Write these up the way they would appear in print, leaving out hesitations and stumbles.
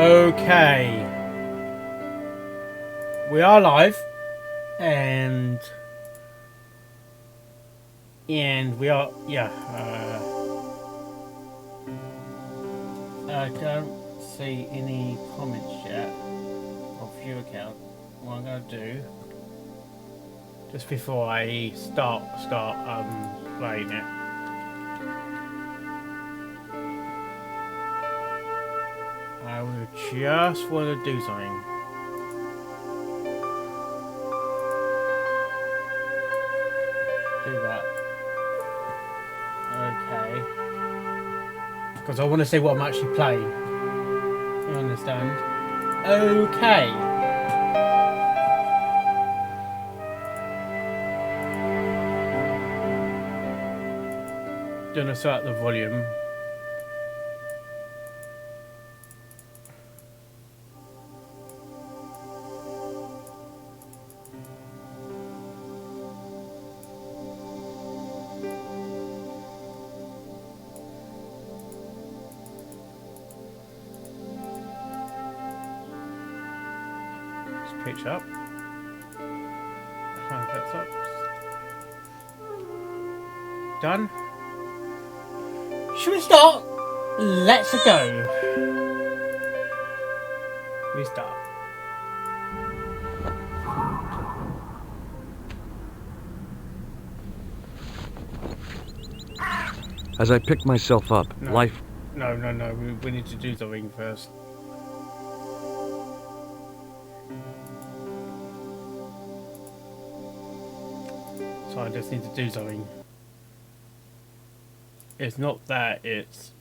Okay. We are live. And we are, yeah, I don't see any comments yet of view account. What I'm going to do, just before I start playing it, I will just want to do something. Do that. Okay. Because I want to see what I'm actually playing. You understand? Okay. Gonna start the volume. Pitch up. That's up. Done. Should we start? Let's go. Restart. As I picked myself up, life... No. We need to do something first. So I just need to do something. It's not that, it's...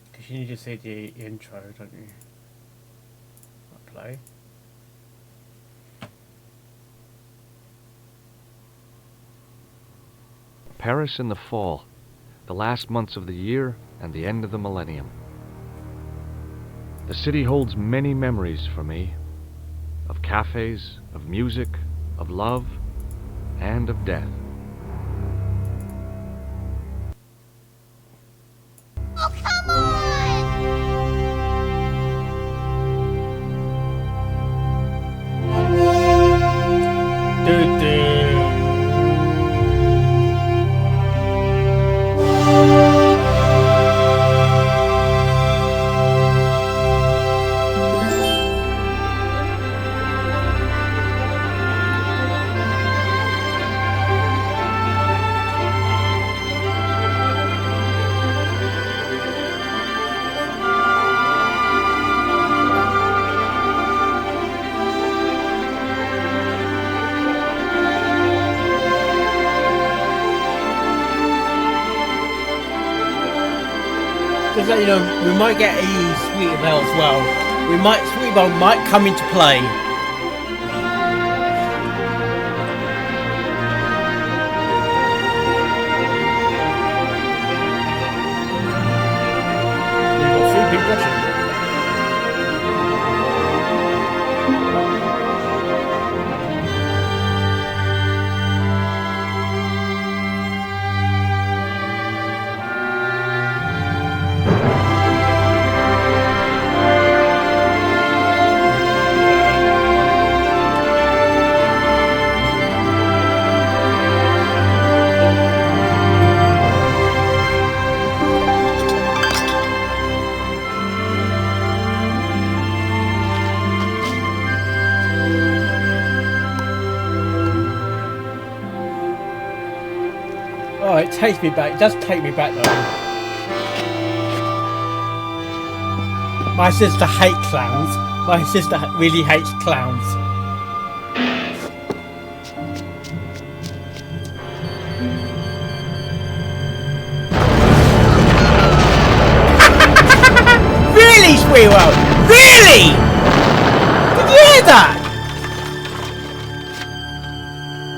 Because you need to see the intro, don't you? I'll play. Paris in the fall, the last months of the year and the end of the millennium. The city holds many memories for me, of cafes, of music, of love, and of death. Oh, come on! Do. Just let you know, we might get a Sweetie Belle as well. Sweetie Belle might come into play. We've got 3 people watching. Oh, it takes me back. It does take me back though. My sister hates clowns. My sister really hates clowns. Really, Squirrel? Really? Did you hear that?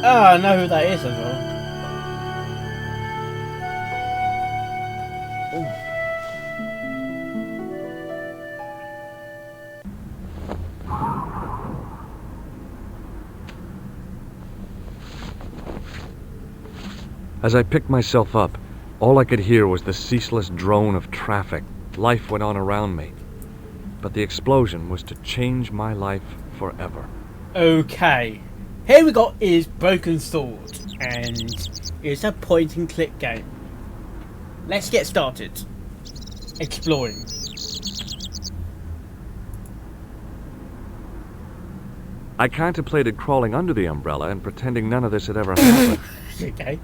Oh, I know who that is as well. As I picked myself up, All I could hear was the ceaseless drone of traffic. Life went on around me. But the explosion was to change my life forever. Okay. Here we got is Broken Sword. And it's a point and click game. Let's get started. Exploring. I contemplated crawling under the umbrella and pretending none of this had ever happened. Okay.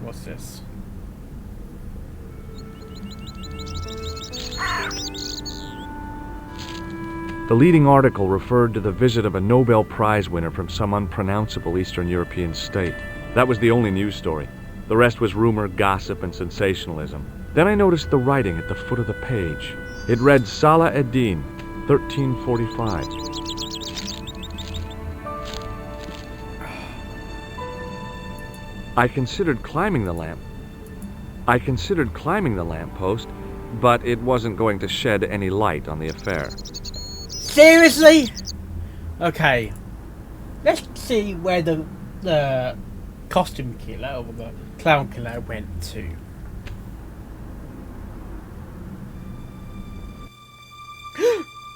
What's this? The leading article referred to the visit of a Nobel Prize winner from some unpronounceable Eastern European state. That was the only news story. The rest was rumor, gossip, and sensationalism. Then I noticed the writing at the foot of the page. It read Salah ad-Din, 1345. I considered climbing the lamppost, but it wasn't going to shed any light on the affair. Seriously? Okay. Let's see where the costume killer or the clown killer went to.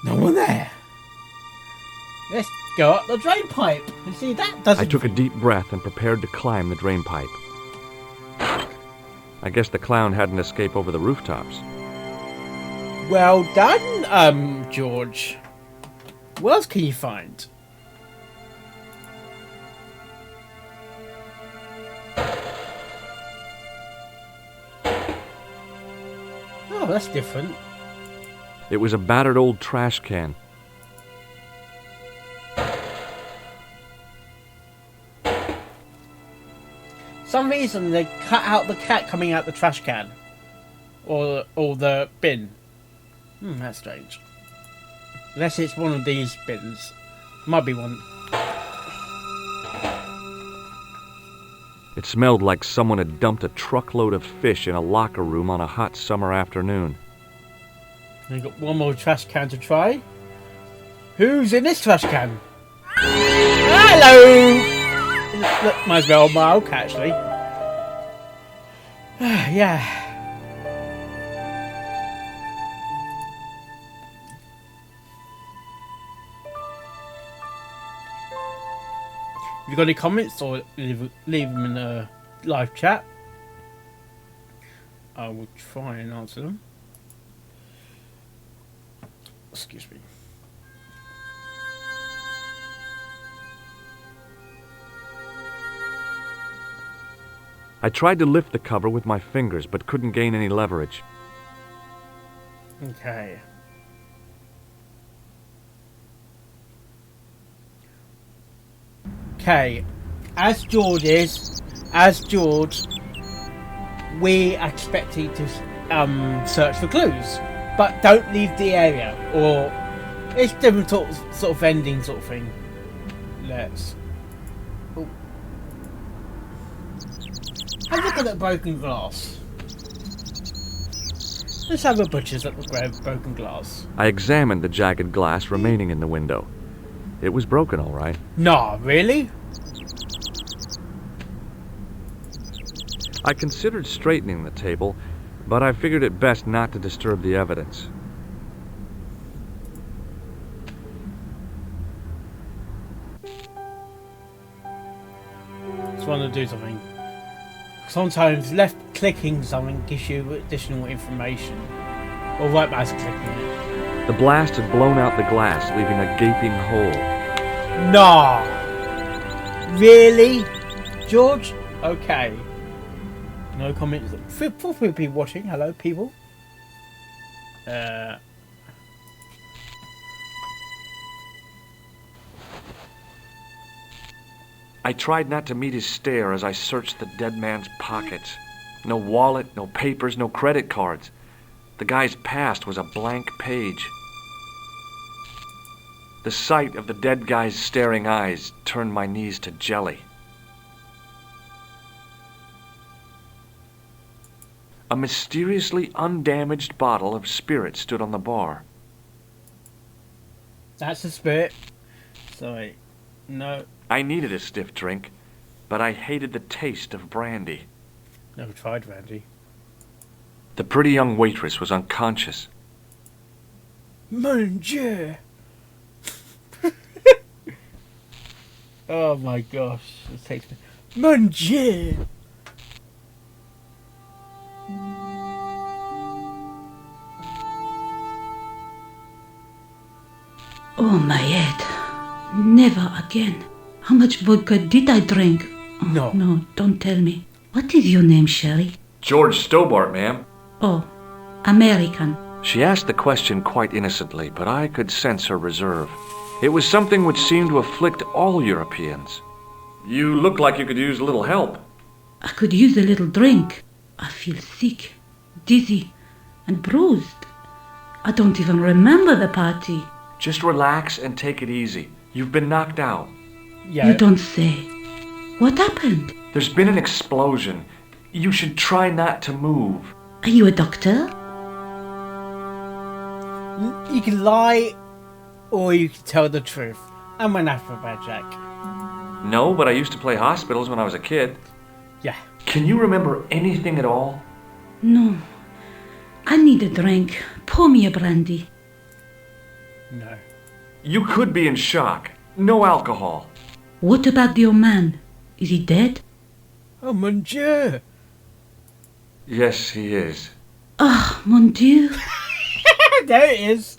No one there. Let's go up the drain pipe and see that doesn't. I took a deep breath and prepared to climb the drain pipe. I guess the clown hadn't escaped over the rooftops. Well done, George. What else can you find? Oh, that's different. It was a battered old trash can. Some reason they cut out the cat coming out the trash can. Or the bin. That's strange. Unless it's one of these bins. Might be one. It smelled like someone had dumped a truckload of fish in a locker room on a hot summer afternoon. We've got one more trash can to try. Who's in this trash can? Hello! Might as well Mark, actually. Yeah. If you've got any comments, or leave them in the live chat, I will try and answer them. Excuse me. I tried to lift the cover with my fingers, but couldn't gain any leverage. Okay. Okay. As George, we expect you to search for clues, but don't leave the area, or it's different sort of ending sort of thing. Let's. Oh. Have a look at that broken glass. Let's have a butcher's at the broken glass. I examined the jagged glass remaining in the window. It was broken, all right. Nah, really? I considered straightening the table, but I figured it best not to disturb the evidence. Just want to do something. Sometimes left clicking something gives you additional information, or right mouse clicking it. The blast had blown out the glass, leaving a gaping hole. Nah! Really? George? Okay. No comments. For people watching, hello people. I tried not to meet his stare as I searched the dead man's pockets. No wallet, no papers, no credit cards. The guy's past was a blank page. The sight of the dead guy's staring eyes turned my knees to jelly. A mysteriously undamaged bottle of spirit stood on the bar. That's the spirit. Sorry. No. I needed a stiff drink, but I hated the taste of brandy. Never tried, Randy. The pretty young waitress was unconscious. Mon Dieu! Oh my gosh, it takes me. Mon Dieu! Oh, my head. Never again. How much vodka did I drink? Oh, No. No, don't tell me. What is your name, Sherry? George Stobart, ma'am. Oh, American. She asked the question quite innocently, but I could sense her reserve. It was something which seemed to afflict all Europeans. You look like you could use a little help. I could use a little drink. I feel sick, dizzy, and bruised. I don't even remember the party. Just relax and take it easy. You've been knocked out. Yeah. You don't say. What happened? There's been an explosion. You should try not to move. Are you a doctor? You can lie, or you can tell the truth. I'm an Afrobat Jack. No, but I used to play hospitals when I was a kid. Yeah. Can you remember anything at all? No. I need a drink. Pour me a brandy. No. You could be in shock. No alcohol. What about your man? Is he dead? Oh, mon Dieu! Yes, he is. Ah, mon Dieu. There it is.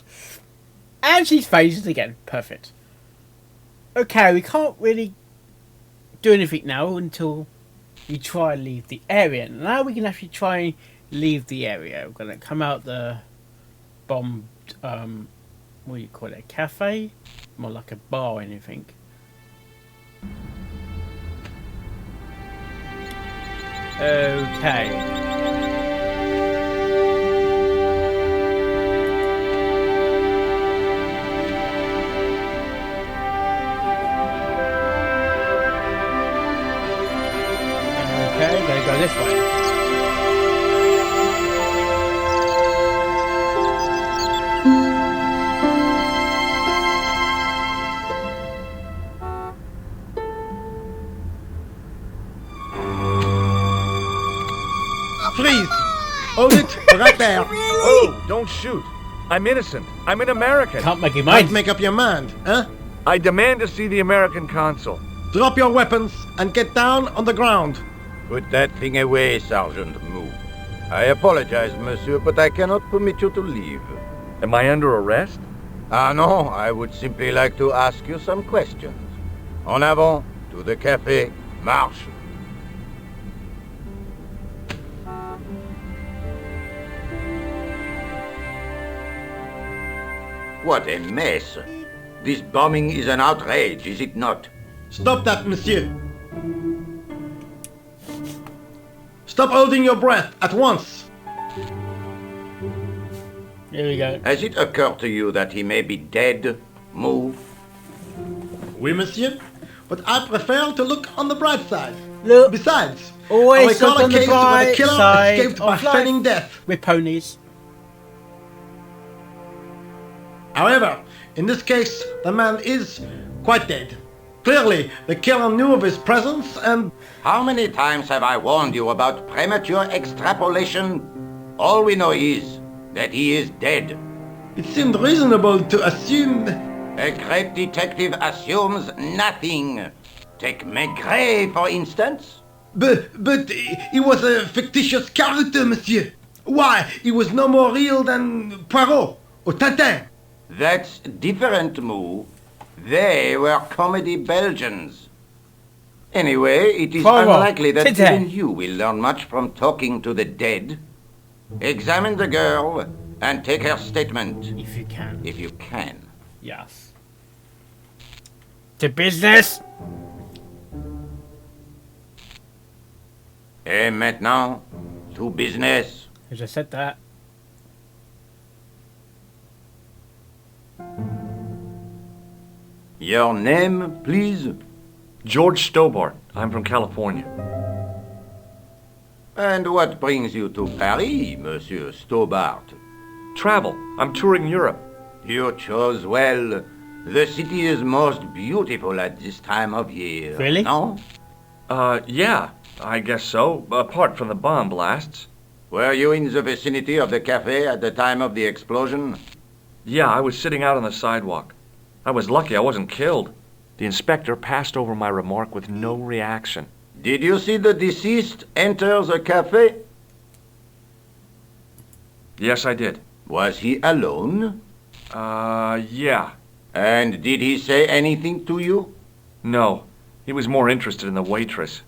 And she's phased again. Perfect. Okay, we can't really do anything now until we try and leave the area. Now we can actually try and leave the area. We're going to come out the bombed, what do you call it, a cafe? More like a bar or anything. Okay. Okay, gotta go this way. Freeze! Hold it, right there. Oh, don't shoot. I'm innocent. I'm an American. Can't make it Might mine. make up your mind, huh? I demand to see the American consul. Drop your weapons and get down on the ground. Put that thing away, Sergeant Mou. I apologize, monsieur, but I cannot permit you to leave. Am I under arrest? Ah, no, I would simply like to ask you some questions. En avant, to the café, marche. What a mess. This bombing is an outrage, is it not? Stop that, monsieur. Stop holding your breath at once. Here we go. Has it occurred to you that he may be dead? Mou? Oui, monsieur. But I prefer to look on the bright side. Look. Besides, Always I look recall a on the case where the bright killer side escaped by of life. feigning death. With ponies. However, in this case, the man is quite dead. Clearly, the killer knew of his presence and... How many times have I warned you about premature extrapolation? All we know is that he is dead. It seemed reasonable to assume... A great detective assumes nothing. Take Maigret, for instance. But he was a fictitious character, monsieur. Why, he was no more real than Poirot or Tintin. That's different, Mou. They were comedy Belgians. Anyway, it is Poirot, unlikely that Tintin. even you will learn much from talking to the dead. Examine the girl and take her statement, If you can. if you can. Yes. To business! Et maintenant, to business. I just said that. Your name, please? George Stobart. I'm from California. And what brings you to Paris, Monsieur Stobart? Travel. I'm touring Europe. You chose well. The city is most beautiful at this time of year. Really? No? Yeah. I guess so, apart from the bomb blasts. Were you in the vicinity of the cafe at the time of the explosion? Yeah, I was sitting out on the sidewalk. I was lucky I wasn't killed. The inspector passed over my remark with no reaction. Did you see the deceased enter the cafe? Yes, I did. Was he alone? Yeah. And did he say anything to you? No, he was more interested in the waitress.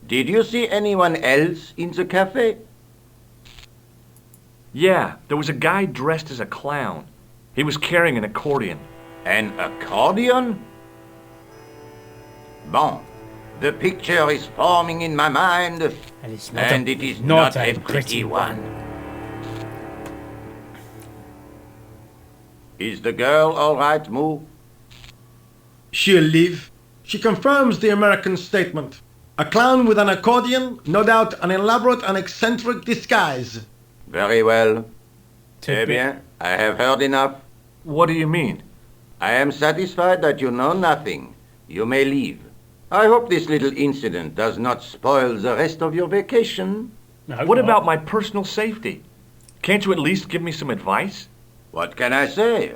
Did you see anyone else in the cafe? Yeah, there was a guy dressed as a clown. He was carrying an accordion. An accordion? Bon. The picture is forming in my mind, and it is not a pretty one. Is the girl all right, Moo? She'll live. She confirms the American statement. A clown with an accordion, no doubt an elaborate and eccentric disguise. Very well. Eh bien, I have heard enough. What do you mean? I am satisfied that you know nothing. You may leave. I hope this little incident does not spoil the rest of your vacation. What about my personal safety? Can't you at least give me some advice? What can I say?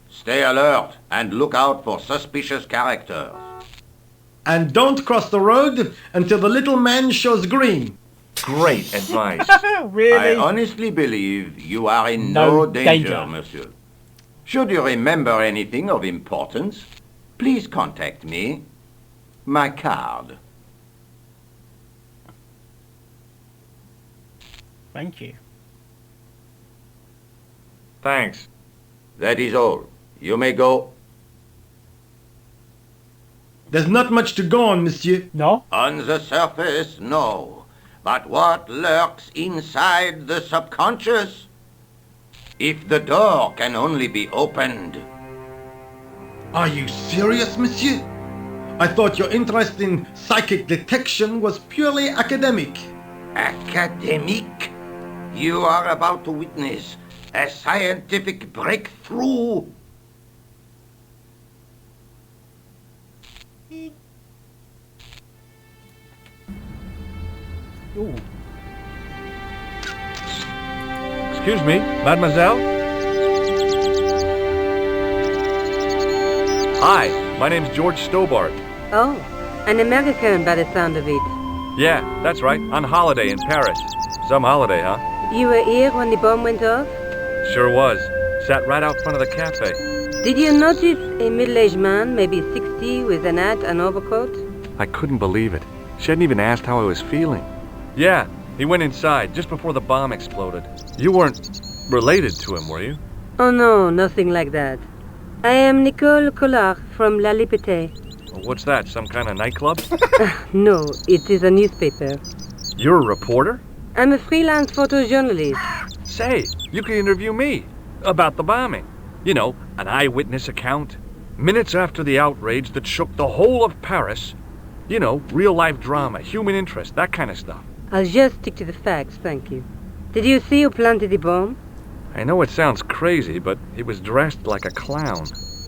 Stay alert and look out for suspicious characters. And don't cross the road until the little man shows green. Great advice. Really? I honestly believe you are in no danger, monsieur. Should you remember anything of importance, please contact me. My card. Thank you. Thanks. That is all. You may go. There's not much to go on, monsieur. No? On the surface, no. But what lurks inside the subconscious? If the door can only be opened. Are you serious, monsieur? I thought your interest in psychic detection was purely academic. Academic? You are about to witness a scientific breakthrough. Ooh. Excuse me, mademoiselle? Hi, my name's George Stobart. Oh, an American by the sound of it. Yeah, that's right, on holiday in Paris. Some holiday, huh? You were here when the bomb went off? Sure was. Sat right out front of the cafe. Did you notice a middle-aged man, maybe 60, with an hat and overcoat? I couldn't believe it. She hadn't even asked how I was feeling. Yeah, he went inside just before the bomb exploded. You weren't related to him, were you? Oh no, nothing like that. I am Nicole Collard from La Liberté. What's that, some kind of nightclub? No, it is a newspaper. You're a reporter? I'm a freelance photojournalist. Say, you could interview me about the bombing. You know, an eyewitness account. Minutes after the outrage that shook the whole of Paris. You know, real-life drama, human interest, that kind of stuff. I'll just stick to the facts, thank you. Did you see who planted the bomb? I know it sounds crazy, but he was dressed like a clown.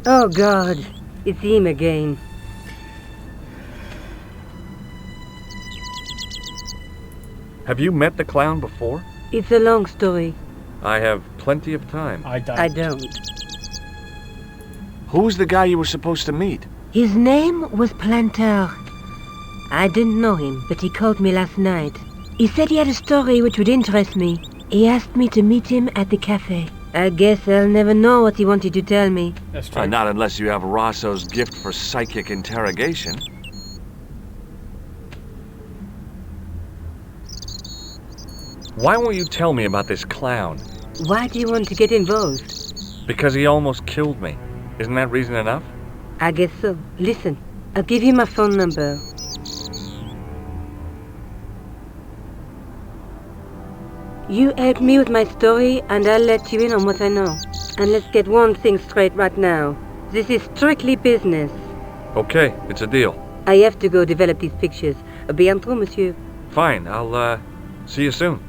Oh God, it's him again. Have you met the clown before? It's a long story. I have plenty of time. I don't. I don't. Who was the guy you were supposed to meet? His name was Planter. I didn't know him, but he called me last night. He said he had a story which would interest me. He asked me to meet him at the cafe. I guess I'll never know what he wanted to tell me. That's true. Not unless you have Rosso's gift for psychic interrogation. Why won't you tell me about this clown? Why do you want to get involved? Because he almost killed me. Isn't that reason enough? I guess so. Listen, I'll give you my phone number. You help me with my story and I'll let you in on what I know. And let's get one thing straight right now. This is strictly business. Okay, it's a deal. I have to go develop these pictures. À bientôt, monsieur. Fine, I'll, see you soon.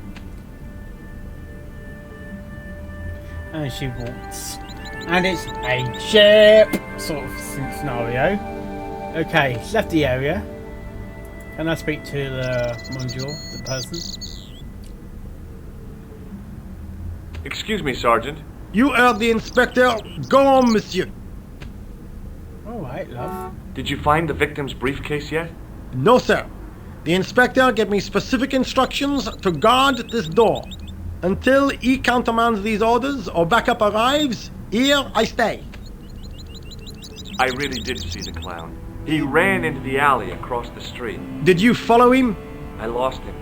And she walks. And it's a ship sort of scenario. Okay, he's left the area. Can I speak to the monsieur, the person? Excuse me, Sergeant. You heard the inspector. Go on, monsieur. Alright, love. Did you find the victim's briefcase yet? No, sir. The inspector gave me specific instructions to guard this door. Until he countermands these orders or backup arrives, here I stay. I really did see the clown. He ran into the alley across the street. Did you follow him? I lost him.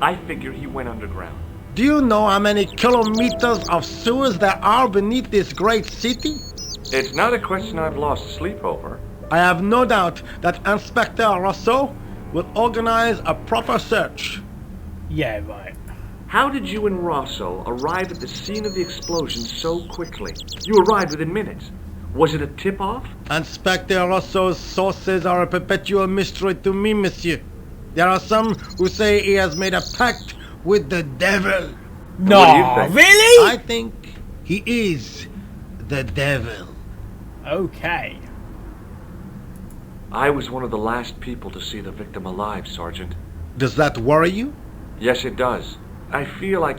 I figure he went underground. Do you know how many kilometers of sewers there are beneath this great city? It's not a question I've lost sleep over. I have no doubt that Inspector Rousseau will organize a proper search. Yeah, right. How did you and Rosso arrive at the scene of the explosion so quickly? You arrived within minutes. Was it a tip-off? Inspector Rousseau's sources are a perpetual mystery to me, monsieur. There are some who say he has made a pact with the devil. No, What do you think? really? I think he is the devil. Okay. I was one of the last people to see the victim alive, Sergeant. Does that worry you? Yes, it does. I feel I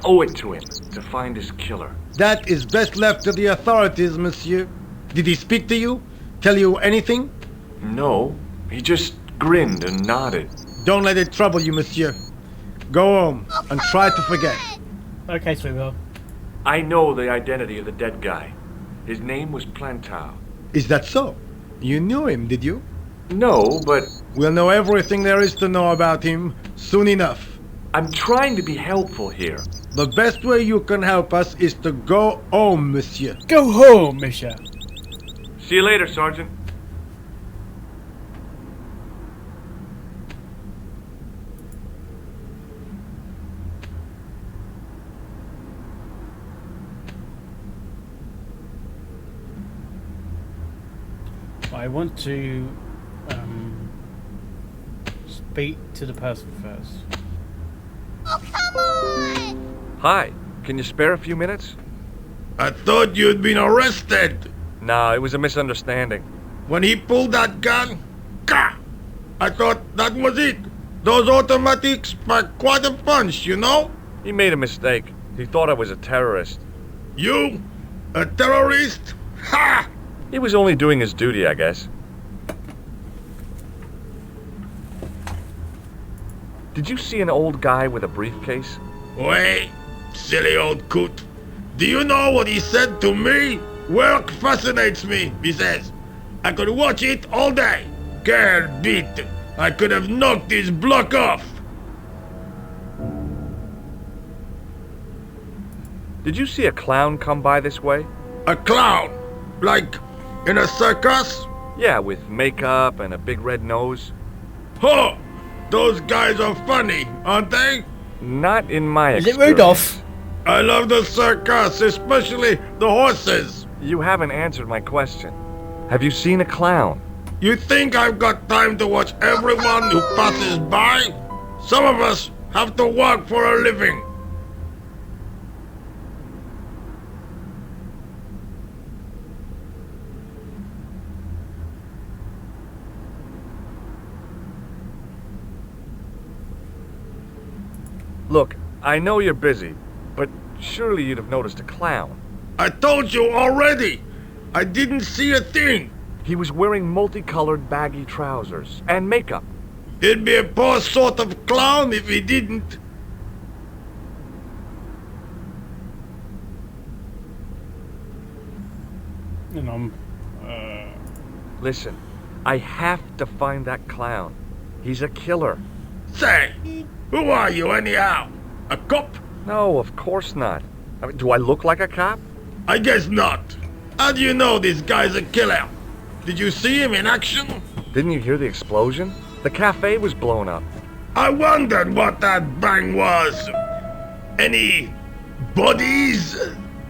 owe it to him to find his killer. That is best left to the authorities, monsieur. Did he speak to you? Tell you anything? No, he just grinned and nodded. Don't let it trouble you, monsieur. Go home and try to forget. Okay, sweetheart. I know the identity of the dead guy. His name was Plantar. Is that so? You knew him, did you? No, but We'll know everything there is to know about him soon enough. I'm trying to be helpful here. The best way you can help us is to go home, monsieur. Go home, Misha. See you later, Sergeant. I want to speak to the person first. Oh, come on! Hi, can you spare a few minutes? I thought you'd been arrested. No, it was a misunderstanding. When he pulled that gun, gah! I thought that was it. Those automatics pack quite a punch, you know? He made a mistake. He thought I was a terrorist. You? A terrorist? Ha! He was only doing his duty, I guess. Did you see an old guy with a briefcase? Wait, silly old coot. Do you know what he said to me? Work fascinates me, he says. I could watch it all day. Quel bit. I could have knocked his block off. Did you see a clown come by this way? A clown? Like in a circus? Yeah, with makeup and a big red nose. Huh! Those guys are funny, aren't they? Not in my Is it experience. Rudolph? I love the circus, especially the horses. You haven't answered my question. Have you seen a clown? You think I've got time to watch everyone who passes by? Some of us have to work for a living. Look, I know you're busy, but surely you'd have noticed a clown. I told you already. I didn't see a thing. He was wearing multicolored baggy trousers and makeup. He'd be a poor sort of clown if he didn't. And Listen, I have to find that clown. He's a killer. Say, who are you anyhow? A cop? No, of course not. I mean, do I look like a cop? I guess not. How do you know this guy's a killer? Did you see him in action? Didn't you hear the explosion? The cafe was blown up. I wondered what that bang was. Any bodies?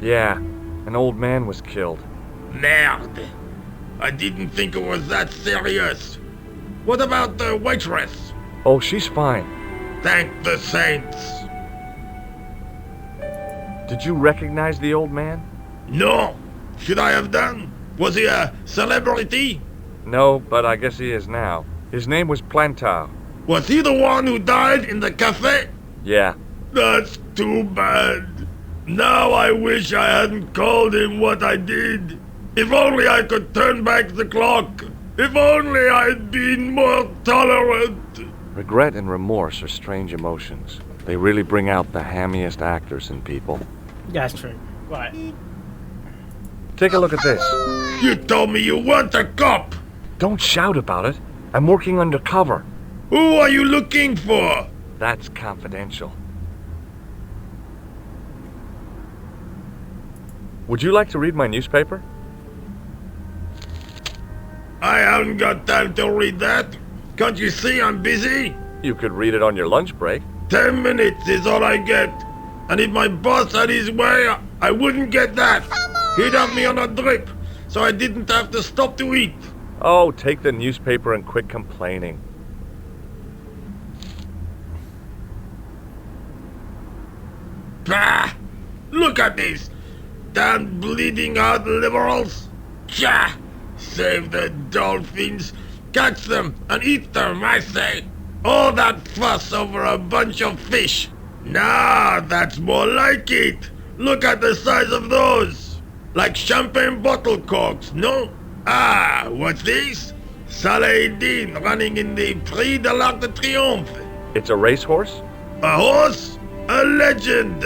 Yeah, an old man was killed. Merde. I didn't think it was that serious. What about the waitress? Oh, she's fine. Thank the saints. Did you recognize the old man? No. Should I have done? Was he a celebrity? No, but I guess he is now. His name was Plantar. Was he the one who died in the cafe? Yeah. That's too bad. Now I wish I hadn't called him what I did. If only I could turn back the clock. If only I'd been more tolerant. Regret and remorse are strange emotions. They really bring out the hammiest actors in people. Yeah, that's true. Right. Take a look at this. You told me you weren't a cop. Don't shout about it. I'm working undercover. Who are you looking for? That's confidential. Would you like to read my newspaper? I haven't got time to read that. Can't you see I'm busy? You could read it on your lunch break. 10 minutes is all I get. And if my boss had his way, I wouldn't get that. He'd have me on a drip, so I didn't have to stop to eat. Oh, take the newspaper and quit complaining. Bah! Look at this! Damn bleeding out liberals! Tcha! Save the dolphins, catch them and eat them, I say! All that fuss over a bunch of fish! Nah, that's more like it! Look at the size of those! Like champagne bottle corks, no? Ah, what's this? Saladin running in the Prix de l'Arc de Triomphe. It's a racehorse? A horse? A legend!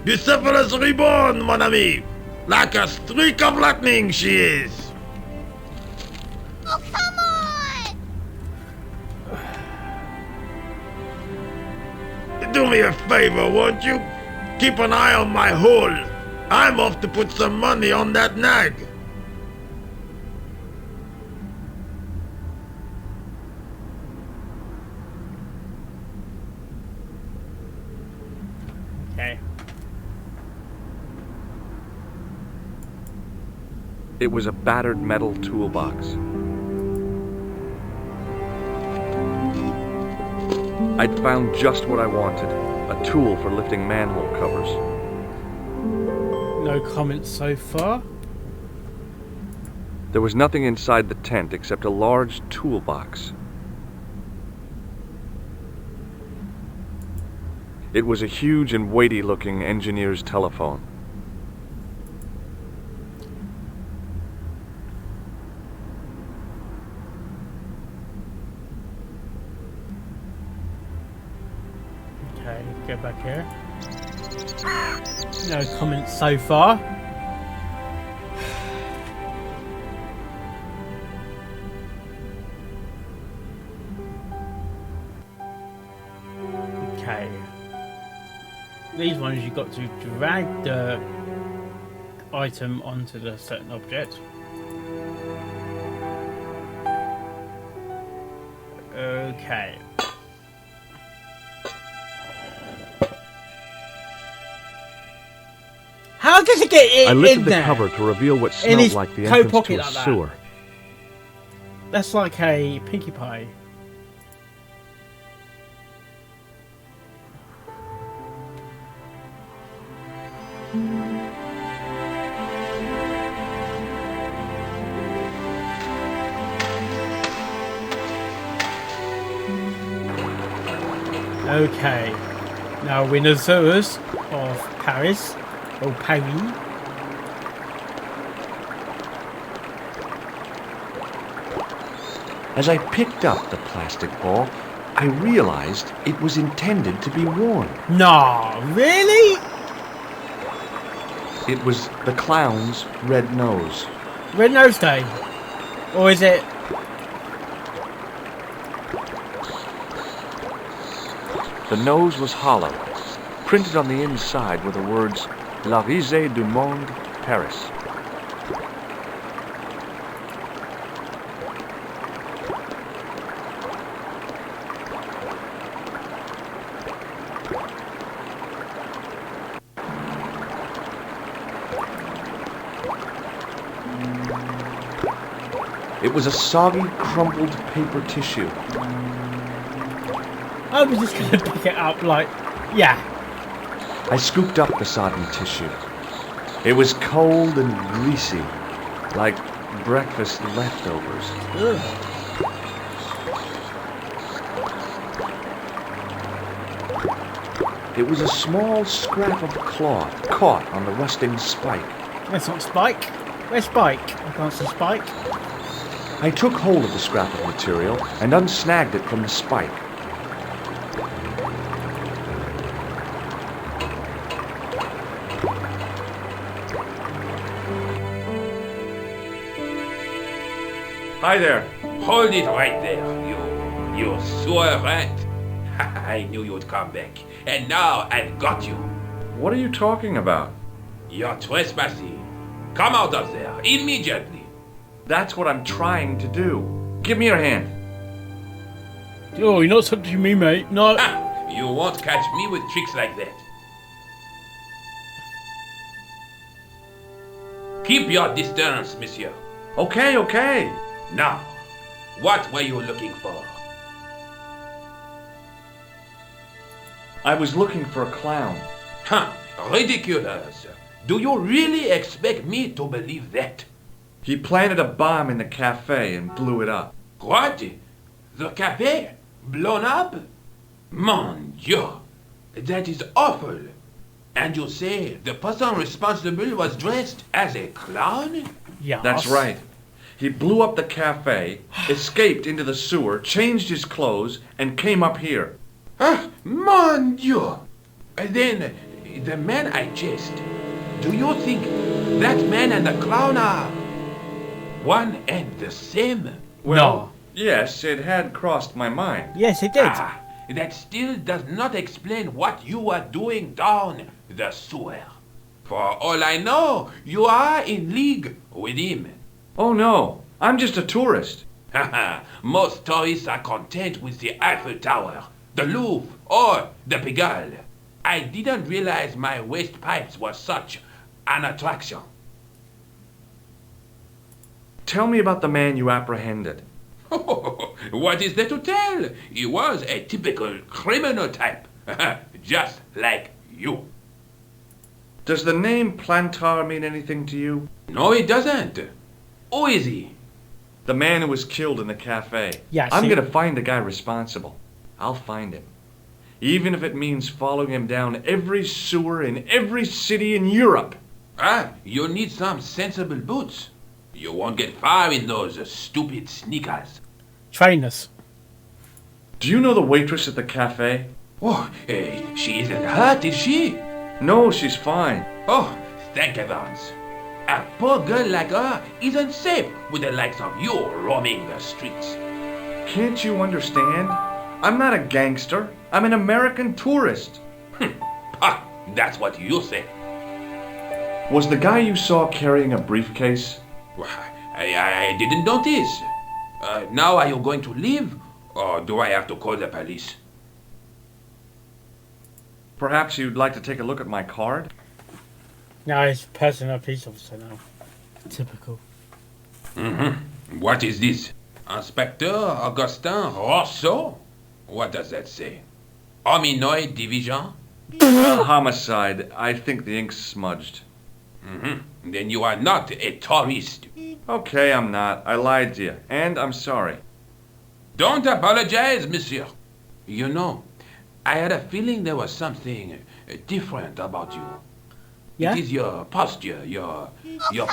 Bucephalus reborn, mon ami! Like a streak of lightning, she is! Oh, come on! Do me a favor, won't you? Keep an eye on my hole. I'm off to put some money on that nag. Okay. It was a battered metal toolbox. I'd found just what I wanted, a tool for lifting manhole covers. No comments so far. There was nothing inside the tent except a large toolbox. It was a huge and weighty-looking engineer's telephone. Okay, go back here. No comments so far. Okay. These ones you've got to drag the item onto the certain object. Okay. How does it get in, I lifted in the there? cover to reveal what In smelled his like the coat entrance pocket to a like that. sewer. That's like a Pinkie Pie. Okay, now we're in the sewers of Paris, or Paris. As I picked up the plastic ball, I realized it was intended to be worn. No, really? It was the clown's red nose. Red Nose Day? Or is it... The nose was hollow. Printed on the inside were the words, La Risée du Monde, Paris. It was a soggy, crumpled paper tissue. I was just gonna pick it up like... Yeah. I scooped up the sodden tissue. It was cold and greasy, like breakfast leftovers. Ugh. It was a small scrap of cloth caught on the rusting spike. That's not Spike. Where's Spike? I can't see Spike. I took hold of the scrap of material and unsnagged it from the spike. Hi there. Hold it right there, you sewer rat. I knew you'd come back, and now I've got you. What are you talking about? You're trespassing. Come out of there, immediately. That's what I'm trying to do. Give me your hand. Oh, you're not touching me, mate. No. Ah, you won't catch me with tricks like that. Keep your distance, monsieur. Okay, okay. Now, what were you looking for? I was looking for a clown. Huh, ridiculous. Do you really expect me to believe that? He planted a bomb in the cafe and blew it up. What? The cafe? Blown up? Mon Dieu, that is awful. And you say the person responsible was dressed as a clown? Yeah. That's right. He blew up the cafe, escaped into the sewer, changed his clothes, and came up here. Ah, mon Dieu. Then, the man I chased, do you think that man and the clown are one and the same? Well, yes, it had crossed my mind. Yes, it did. Ah, that still does not explain what you were doing down the sewer. For all I know, you are in league with him. Oh no, I'm just a tourist. Haha, most tourists are content with the Eiffel Tower, the Louvre, or the Pigalle. I didn't realize my waste pipes were such an attraction. Tell me about the man you apprehended. What is there to tell? He was a typical criminal type, just like you. Does the name Plantar mean anything to you? No, it doesn't. Who is he? The man who was killed in the cafe. Yeah, I'm see- gonna find the guy responsible. I'll find him. Even if it means following him down every sewer in every city in Europe. Ah, you need some sensible boots. You won't get far in those stupid sneakers. Trainers. Do you know the waitress at the cafe? Oh, she isn't hurt, is she? No, she's fine. Oh, thank heavens. A poor girl like her isn't safe with the likes of you roaming the streets. Can't you understand? I'm not a gangster. I'm an American tourist. Ah, that's what you say. Was the guy you saw carrying a briefcase? I didn't notice. Now are you going to leave? Or do I have to call the police? Perhaps you'd like to take a look at my card? No, it's personal police officer now. Typical. What is this? Inspector Augustin Rousseau? What does that say? Hominoid Division? Homicide. I think the ink's smudged. Then you are not a tourist. Okay, I'm not. I lied to you. And I'm sorry. Don't apologize, monsieur. You know, I had a feeling there was something different about you. Yeah? It is your posture, your poise.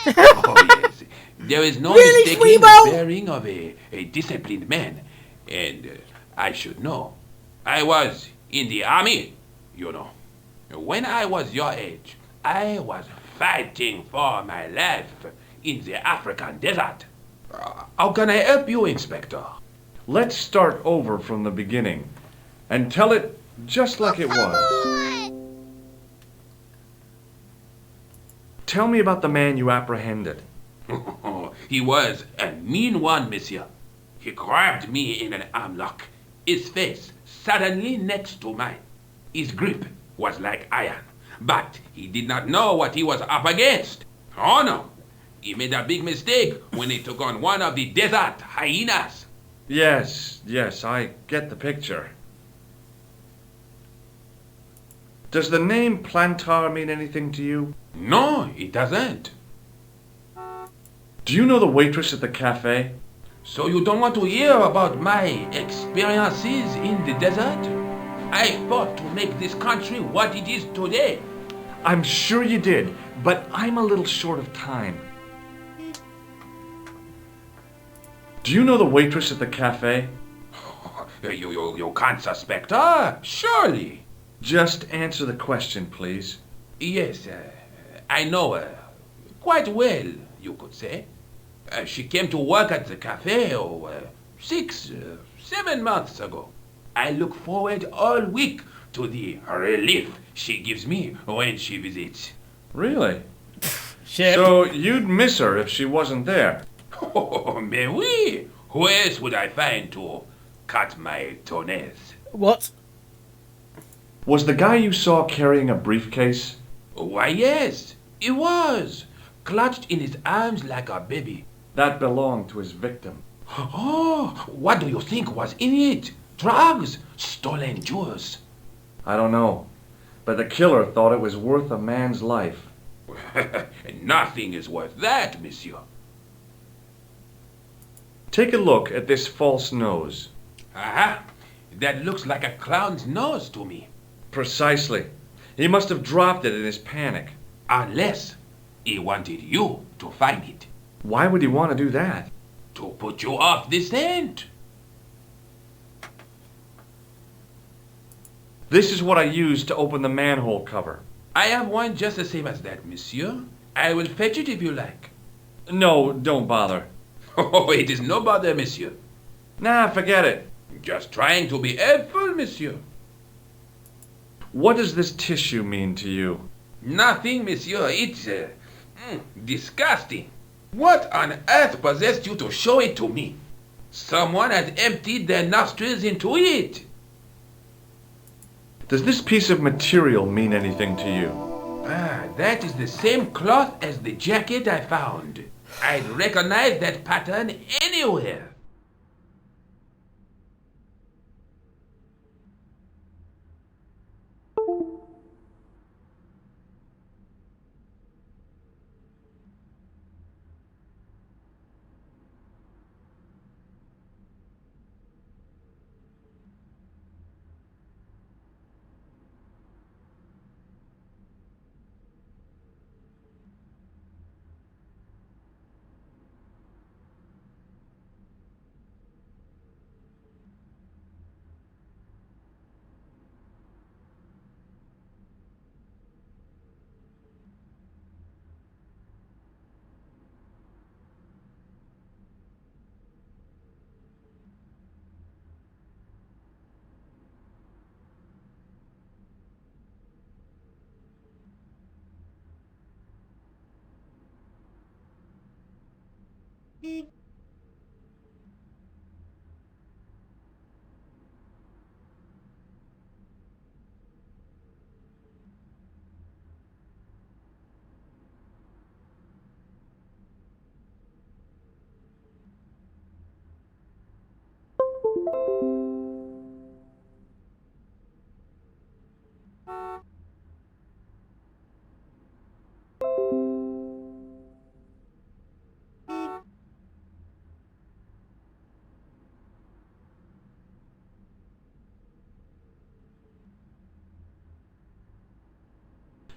Oh, yes. There is no Really, mistaking Sweebo? the bearing of a disciplined man. And I should know. I was in the army, you know. When I was your age, I was fighting for my life in the African desert. How can I help you, Inspector? Let's start over from the beginning and tell it just like it was. Tell me about the man you apprehended. He was a mean one, monsieur. He grabbed me in an armlock, his face suddenly next to mine. His grip was like iron, but he did not know what he was up against. Oh no, he made a big mistake when he took on one of the desert hyenas. Yes, I get the picture. Does the name Plantar mean anything to you? No, it doesn't. Do you know the waitress at the cafe? So you don't want to hear about my experiences in the desert? I fought to make this country what it is today. I'm sure you did, but I'm a little short of time. Do you know the waitress at the cafe? You can't suspect her, surely. Just answer the question, please. Yes, I know her. Quite well, you could say. She came to work at the cafe 7 months ago. I look forward all week to the relief she gives me when she visits. Really? Shit. So you'd miss her if she wasn't there? Oh, mais oui. Who else would I find to cut my toenails? What? Was the guy you saw carrying a briefcase? Why, yes, he was. Clutched in his arms like a baby. That belonged to his victim. Oh, what do you think was in it? Drugs? Stolen jewels? I don't know, but the killer thought it was worth a man's life. Nothing is worth that, monsieur. Take a look at this false nose. Aha! That looks like a clown's nose to me. Precisely. He must have dropped it in his panic. Unless he wanted you to find it. Why would he want to do that? To put you off the scent. This is what I used to open the manhole cover. I have one just the same as that, monsieur. I will fetch it if you like. No, don't bother. Oh, it is no bother, monsieur. Nah, forget it. Just trying to be helpful, monsieur. What does this tissue mean to you? Nothing, monsieur. It's disgusting. What on earth possessed you to show it to me? Someone has emptied their nostrils into it. Does this piece of material mean anything to you? Ah, that is the same cloth as the jacket I found. I'd recognize that pattern anywhere.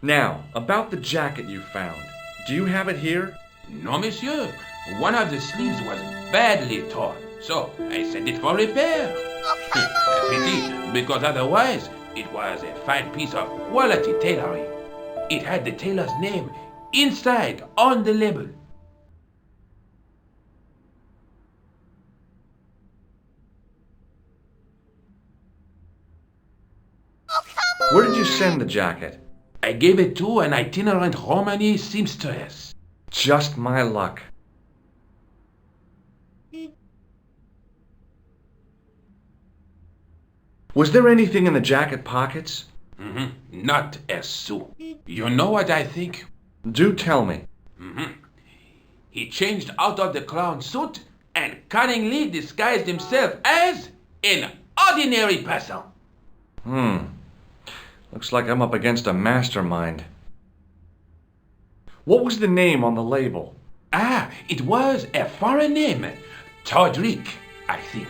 Now, about the jacket you found. Do you have it here? No, monsieur. One of the sleeves was badly torn, so I sent it for repair. A pity, because otherwise it was a fine piece of quality tailoring. It had the tailor's name inside on the label. Where did you send the jacket? I gave it to an itinerant Romani seamstress. Just my luck. Was there anything in the jacket pockets? Not a sou. You know what I think? Do tell me. He changed out of the clown suit and cunningly disguised himself as an ordinary person. Looks like I'm up against a mastermind. What was the name on the label? Ah, it was a foreign name. Todrick, I think.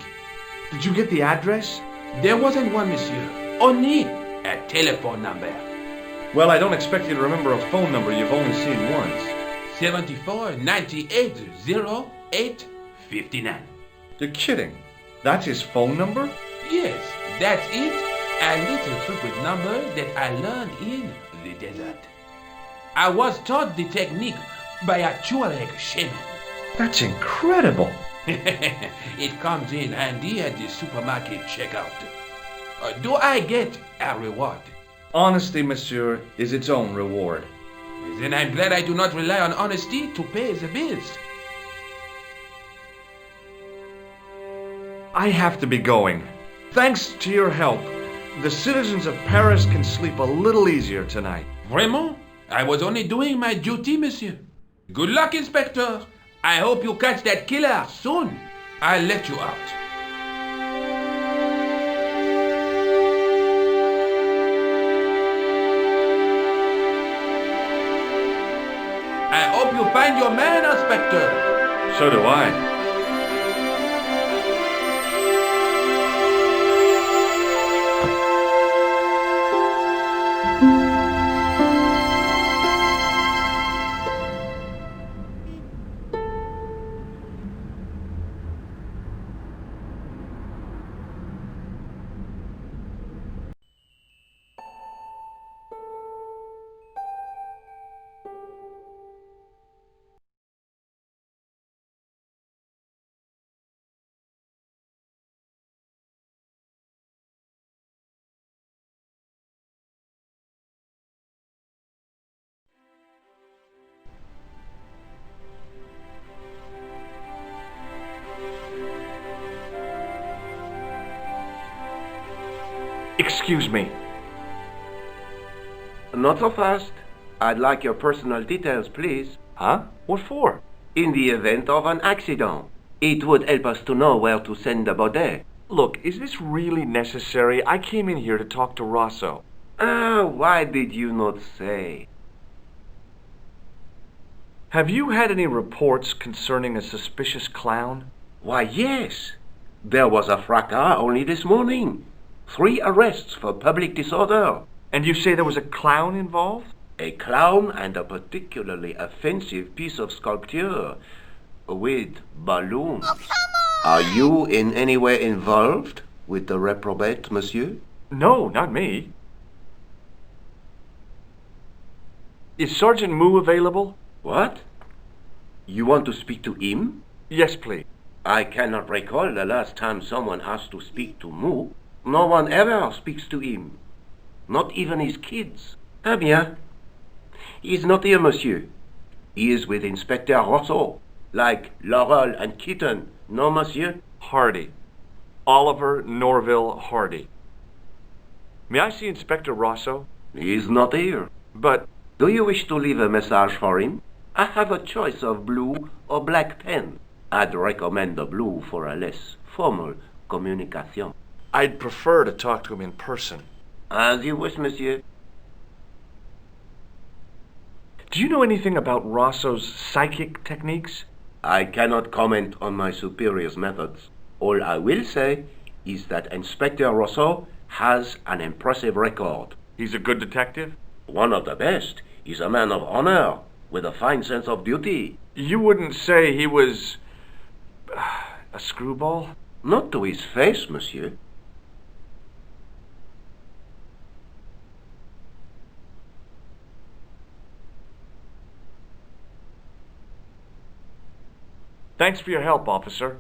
Did you get the address? There wasn't one, monsieur. Only a telephone number. Well, I don't expect you to remember a phone number you've only seen once. 74 98 08 59. You're kidding. That's his phone number? Yes, that's it. A little trick with numbers that I learned in the desert. I was taught the technique by a Tuareg shaman. That's incredible. It comes in handy at the supermarket checkout. Do I get a reward? Honesty, monsieur, is its own reward. Then I'm glad I do not rely on honesty to pay the bills. I have to be going. Thanks to your help, the citizens of Paris can sleep a little easier tonight. Vraiment? I was only doing my duty, monsieur. Good luck, Inspector. I hope you catch that killer soon. I'll let you out. I hope you find your man, Inspector. So do I. Excuse me. Not so fast. I'd like your personal details, please. Huh? What for? In the event of an accident, it would help us to know where to send the body. Look, is this really necessary? I came in here to talk to Rosso. Why did you not say? Have you had any reports concerning a suspicious clown? Why, yes. There was a fracas only this morning. 3 arrests for public disorder. And you say there was a clown involved? A clown and a particularly offensive piece of sculpture with balloons. Oh, come on! Are you in any way involved with the reprobate, monsieur? No, not me. Is Sergeant Moo available? What? You want to speak to him? Yes, please. I cannot recall the last time someone asked to speak to Moo. No one ever speaks to him. Not even his kids. Ah bien. He is not here, monsieur. He is with Inspector Rosso. Like Laurel and Kitten. No, monsieur? Hardy. Oliver Norville Hardy. May I see Inspector Rosso? He is not here. But... Do you wish to leave a message for him? I have a choice of blue or black pen. I'd recommend the blue for a less formal communication. I'd prefer to talk to him in person. As you wish, monsieur. Do you know anything about Rosso's psychic techniques? I cannot comment on my superior's methods. All I will say is that Inspector Rosso has an impressive record. He's a good detective? One of the best. He's a man of honor, with a fine sense of duty. You wouldn't say he was... a screwball? Not to his face, monsieur. Thanks for your help, officer.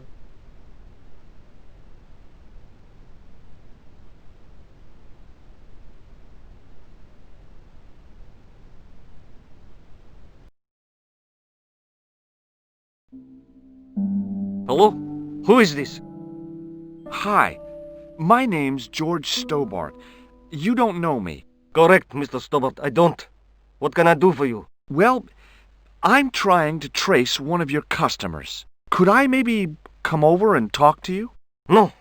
Hello? Who is this? Hi, my name's George Stobart. You don't know me. Correct, Mr. Stobart, I don't. What can I do for you? Well, I'm trying to trace one of your customers. Could I maybe come over and talk to you? No,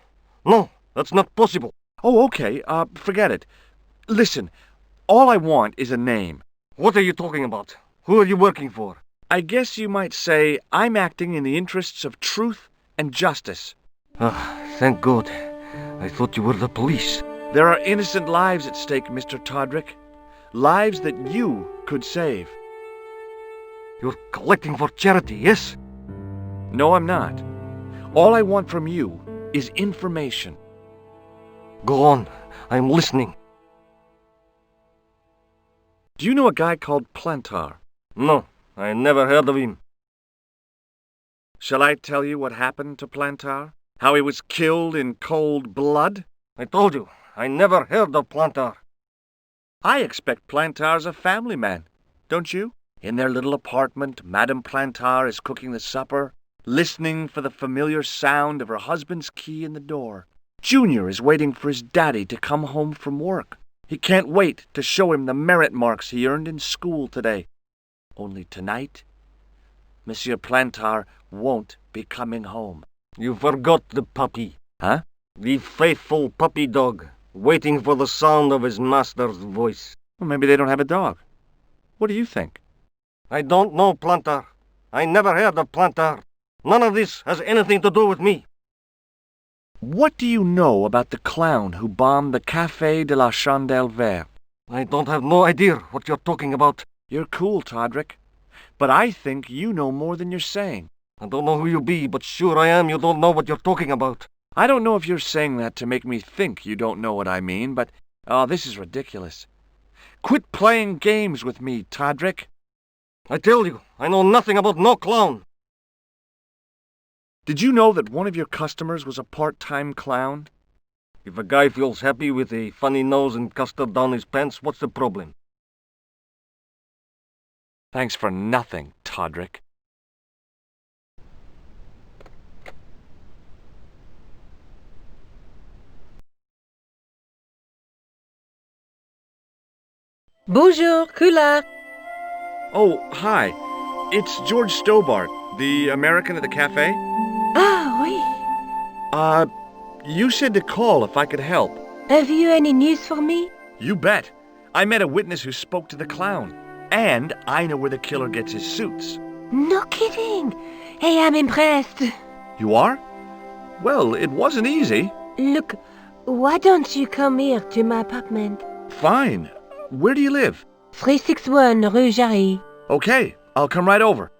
that's not possible. Oh, okay, forget it. Listen, all I want is a name. What are you talking about? Who are you working for? I guess you might say I'm acting in the interests of truth and justice. Ah, thank God. I thought you were the police. There are innocent lives at stake, Mr. Todrick. Lives that you could save. You're collecting for charity, yes? No, I'm not. All I want from you is information. Go on. I'm listening. Do you know a guy called Plantar? No, I never heard of him. Shall I tell you what happened to Plantar? How he was killed in cold blood? I told you, I never heard of Plantar. I expect Plantar's a family man, don't you? In their little apartment, Madame Plantar is cooking the supper, listening for the familiar sound of her husband's key in the door. Junior is waiting for his daddy to come home from work. He can't wait to show him the merit marks he earned in school today. Only tonight, Monsieur Plantar won't be coming home. You forgot the puppy. Huh? The faithful puppy dog, waiting for the sound of his master's voice. Well, maybe they don't have a dog. What do you think? I don't know Plantar. I never heard of Plantar. None of this has anything to do with me. What do you know about the clown who bombed the Café de la Chandelle Verte? I don't have no idea what you're talking about. You're cool, Todrick. But I think you know more than you're saying. I don't know who you be, but sure I am you don't know what you're talking about. I don't know if you're saying that to make me think you don't know what I mean, but... Oh, this is ridiculous. Quit playing games with me, Todrick. I tell you, I know nothing about no clown. Did you know that one of your customers was a part-time clown? If a guy feels happy with a funny nose and custard down his pants, what's the problem? Thanks for nothing, Todrick. Bonjour, Kula. Oh, hi. It's George Stobart, the American at the cafe. Ah, oui. You said to call if I could help. Have you any news for me? You bet. I met a witness who spoke to the clown. And I know where the killer gets his suits. No kidding. Hey, I'm impressed. You are? Well, it wasn't easy. Look, why don't you come here to my apartment? Fine. Where do you live? 361 Rue Jarry. Okay, I'll come right over.